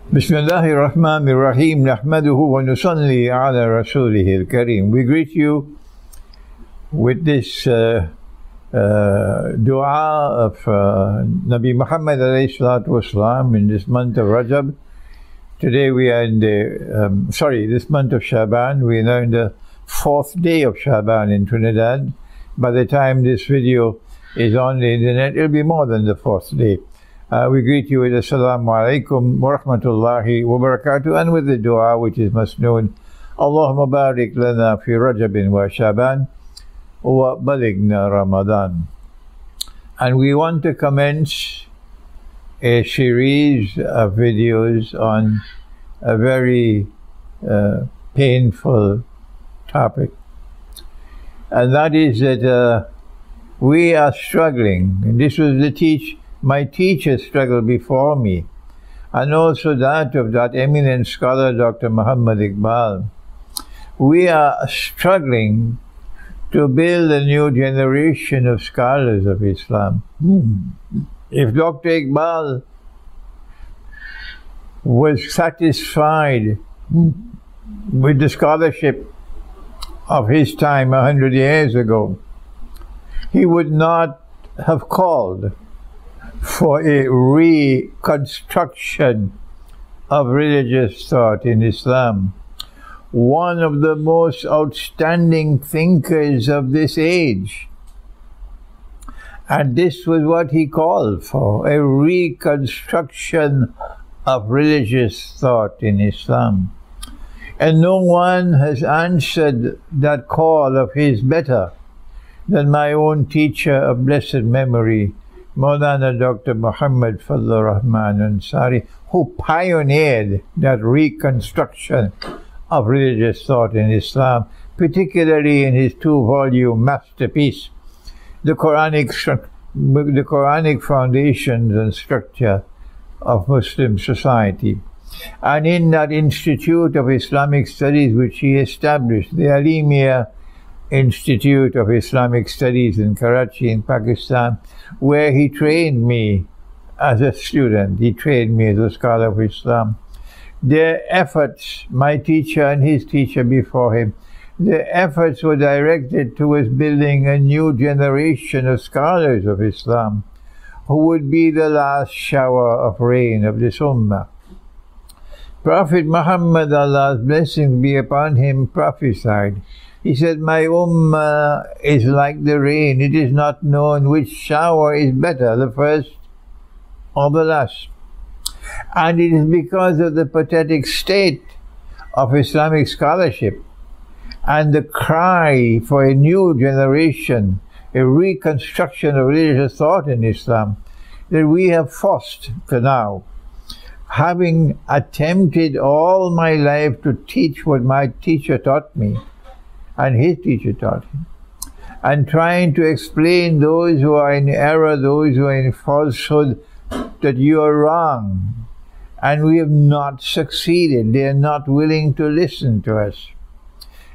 Bismillahirrahmanirrahim. Nahmaduhu wa nusalli ala rasulihil kareem. We greet you with this dua of Nabi Muhammad alayhi salatu wasalam in this month of Rajab. Today we are in the, this month of Shaban. We are now in the 4th day of Shaban in Trinidad. By the time this video is on the internet, it will be more than the 4th day. We greet you with Assalamu alaikum wa rahmatullahi wa barakatuh, and with the dua which is most known, Allahumma barik lana fi Rajabin wa Shaban wa balighna Ramadan. And we want to commence a series of videos on a very painful topic, and that is that we are struggling, and this was my teacher struggled before me, and also that of that eminent scholar Dr. Muhammad Iqbal. We are struggling to build a new generation of scholars of Islam. If Dr. Iqbal was satisfied with the scholarship of his time 100 years ago, he would not have called for a reconstruction of religious thought in Islam. One of the most outstanding thinkers of this age, and this was what he called for, a reconstruction of religious thought in Islam. And no one has answered that call of his better than my own teacher of blessed memory, Maulana Dr. Muhammad Fadlur Rahman Ansari, who pioneered that reconstruction of religious thought in Islam, particularly in his 2-volume masterpiece, the Quranic Foundations and Structure of Muslim Society. And in that Institute of Islamic Studies which he established, the Alimia Institute of Islamic Studies in Karachi in Pakistan, where he trained me as a student, he trained me as a scholar of Islam. Their efforts, my teacher and his teacher before him, their efforts were directed towards building a new generation of scholars of Islam who would be the last shower of rain of this ummah. Prophet Muhammad, Allah's blessings be upon him, prophesied. He said, my ummah is like the rain. It is not known which shower is better, the first or the last. And it is because of the pathetic state of Islamic scholarship and the cry for a new generation, a reconstruction of religious thought in Islam, that we have forced for now, having attempted all my life to teach what my teacher taught me, and his teacher taught him, and trying to explain those who are in error, those who are in falsehood, that you are wrong. And we have not succeeded. They are not willing to listen to us.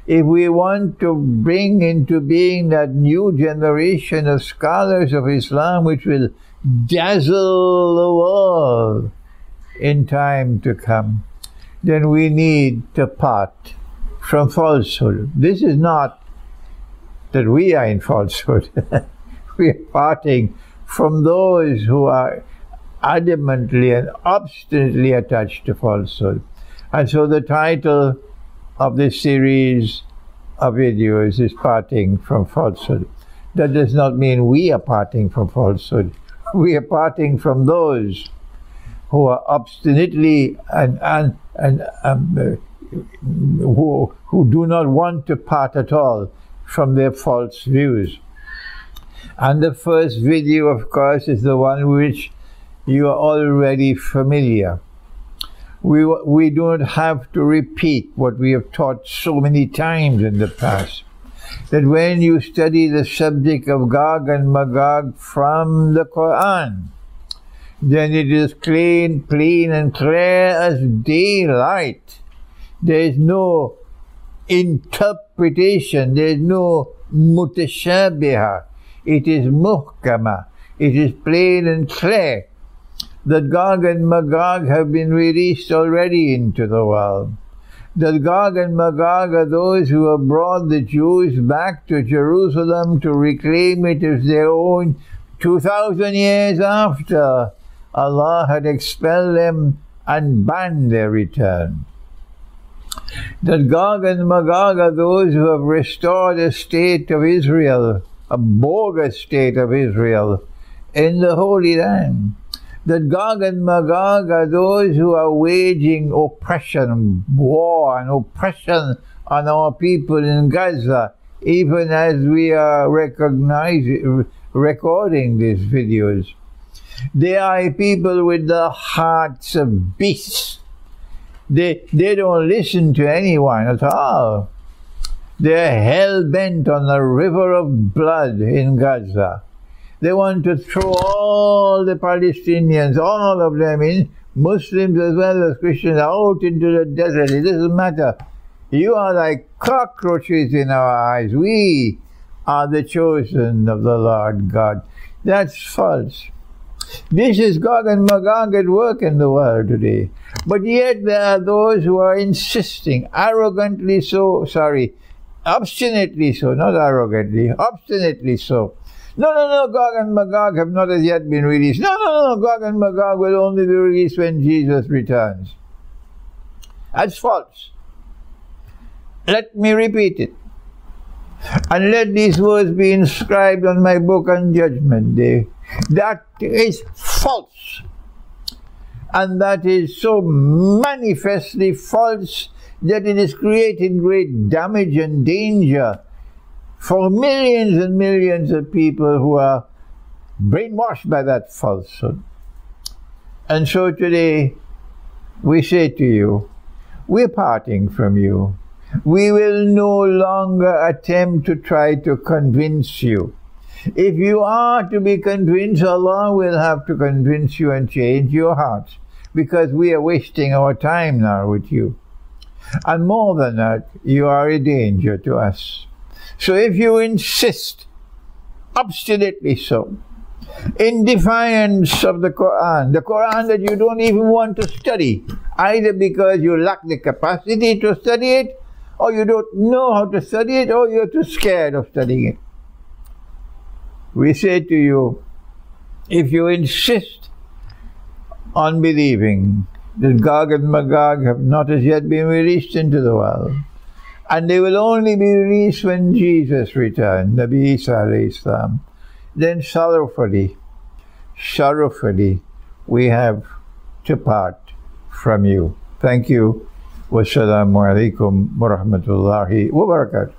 If we want to bring into being that new generation of scholars of Islam which will dazzle the world in time to come, then we need to part from falsehood. This is not that we are in falsehood. We are parting from those who are adamantly and obstinately attached to falsehood. And so the title of this series of videos is Parting from Falsehood. That does not mean we are parting from falsehood. We are parting from those who are obstinately who do not want to part at all from their false views. And the first video, of course, is the one which you are already familiar. We don't have to repeat what we have taught so many times in the past, that when you study the subject of Gog and Magog from the Quran, then it is clean and clear as daylight. There is no interpretation. There is no mutashabiha. It is muhkama. It is plain and clear that Gog and Magog have been released already into the world. That Gog and Magog are those who have brought the Jews back to Jerusalem to reclaim it as their own 2,000 years after Allah had expelled them and banned their return. That Gog and Magog are those who have restored a state of Israel, a bogus state of Israel, in the Holy Land. That Gog and Magog are those who are waging oppression, war and oppression on our people in Gaza, even as we are recording these videos. They are people with the hearts of beasts. They don't listen to anyone at all. They're hell-bent on the river of blood in Gaza. They want to throw all the Palestinians, all of them, in Muslims as well as Christians, out into the desert. It doesn't matter. You are like cockroaches in our eyes. We are the chosen of the Lord God. That's false. This is Gog and Magog at work in the world today. But yet there are those who are insisting, obstinately so, not arrogantly, obstinately so. No, Gog and Magog have not as yet been released. No, Gog and Magog will only be released when Jesus returns. That's false. Let me repeat it. And let these words be inscribed on my book on Judgment Day. That is false. And that is so manifestly false that it is creating great damage and danger for millions and millions of people who are brainwashed by that falsehood. And so today, we say to you, we're parting from you. We will no longer attempt to try to convince you. If you are to be convinced, Allah will have to convince you and change your hearts, because we are wasting our time now with you. And more than that, you are a danger to us. So if you insist, obstinately so, in defiance of the Quran that you don't even want to study, either because you lack the capacity to study it, or you don't know how to study it, or you're too scared of studying it, we say to you, if you insist on believing that Gog and Magog have not as yet been released into the world, and they will only be released when Jesus returns, Nabi Isa alayhi salam, then sorrowfully, we have to part from you. Thank you. Wassalamu alaikum wa rahmatullahi wa barakatuh.